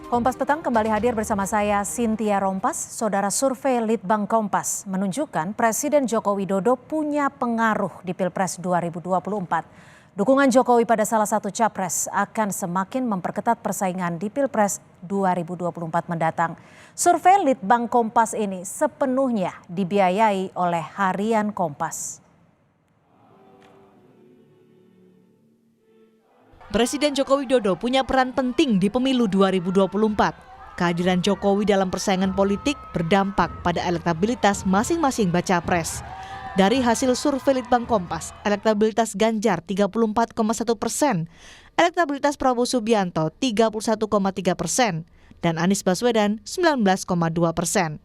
Kompas Petang kembali hadir bersama saya, Cynthia Rompas. Saudara, survei Litbang Kompas menunjukkan Presiden Joko Widodo punya pengaruh di Pilpres 2024. Dukungan Jokowi pada salah satu capres akan semakin memperketat persaingan di Pilpres 2024 mendatang. Survei Litbang Kompas ini sepenuhnya dibiayai oleh Harian Kompas. Presiden Joko Widodo punya peran penting di pemilu 2024. Kehadiran Jokowi dalam persaingan politik berdampak pada elektabilitas masing-masing baca pres. Dari hasil survei Litbang Kompas, elektabilitas Ganjar 34,1%, elektabilitas Prabowo Subianto 31,3%, dan Anies Baswedan 19,2%.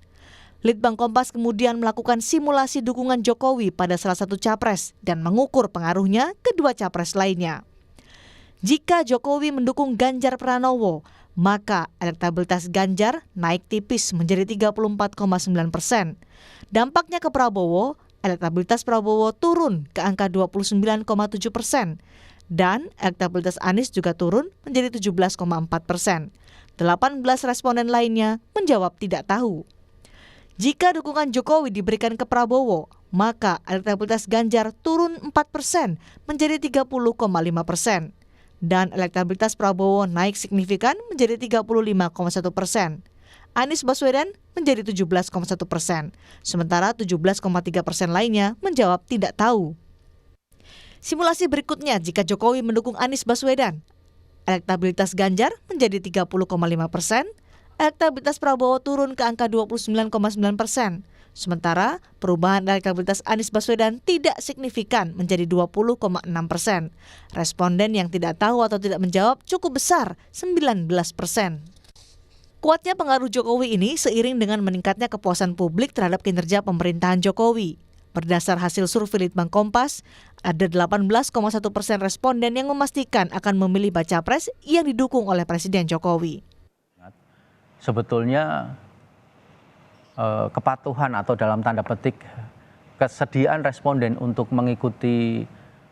Litbang Kompas kemudian melakukan simulasi dukungan Jokowi pada salah satu capres dan mengukur pengaruhnya kedua capres lainnya. Jika Jokowi mendukung Ganjar Pranowo, maka elektabilitas Ganjar naik tipis menjadi 34,9%. Dampaknya ke Prabowo, elektabilitas Prabowo turun ke angka 29,7%. Dan elektabilitas Anies juga turun menjadi 17,4%. 18 responden lainnya menjawab tidak tahu. Jika dukungan Jokowi diberikan ke Prabowo, maka elektabilitas Ganjar turun 4% menjadi 30,5%. Dan elektabilitas Prabowo naik signifikan menjadi 35,1%. Anies Baswedan menjadi 17,1%, sementara 17,3% lainnya menjawab tidak tahu. Simulasi berikutnya jika Jokowi mendukung Anies Baswedan. Elektabilitas Ganjar menjadi 30,5%, elektabilitas Prabowo turun ke angka 29,9%. Sementara perubahan elektabilitas Anies Baswedan tidak signifikan menjadi 20,6%. Responden yang tidak tahu atau tidak menjawab cukup besar, 19%. Kuatnya pengaruh Jokowi ini seiring dengan meningkatnya kepuasan publik terhadap kinerja pemerintahan Jokowi. Berdasar hasil survei Litbang Kompas, ada 18,1% responden yang memastikan akan memilih baca pres yang didukung oleh Presiden Jokowi. Sebetulnya kepatuhan atau dalam tanda petik kesediaan responden untuk mengikuti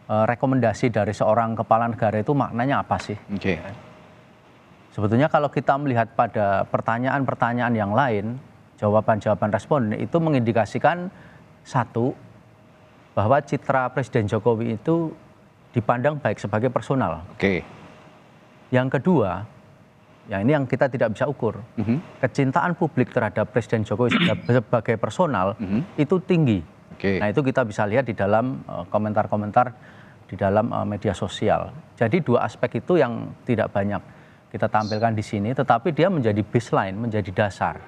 rekomendasi dari seorang kepala negara itu maknanya apa sih? Okay. Sebetulnya kalau kita melihat pada pertanyaan-pertanyaan yang lain, jawaban-jawaban responden itu mengindikasikan satu, bahwa citra Presiden Jokowi itu dipandang baik sebagai personal. Okay. Yang kedua, ya ini yang kita tidak bisa ukur. Kecintaan publik terhadap Presiden Jokowi sebagai personal itu tinggi. Nah itu kita bisa lihat di dalam komentar-komentar di dalam media sosial. Jadi dua aspek itu yang tidak banyak kita tampilkan di sini, tetapi dia menjadi baseline, menjadi dasar.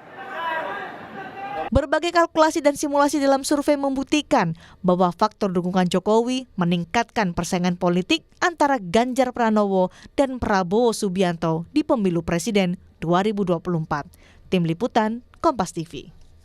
Berbagai kalkulasi dan simulasi dalam survei membuktikan bahwa faktor dukungan Jokowi meningkatkan persaingan politik antara Ganjar Pranowo dan Prabowo Subianto di pemilu presiden 2024. Tim Liputan, Kompas TV.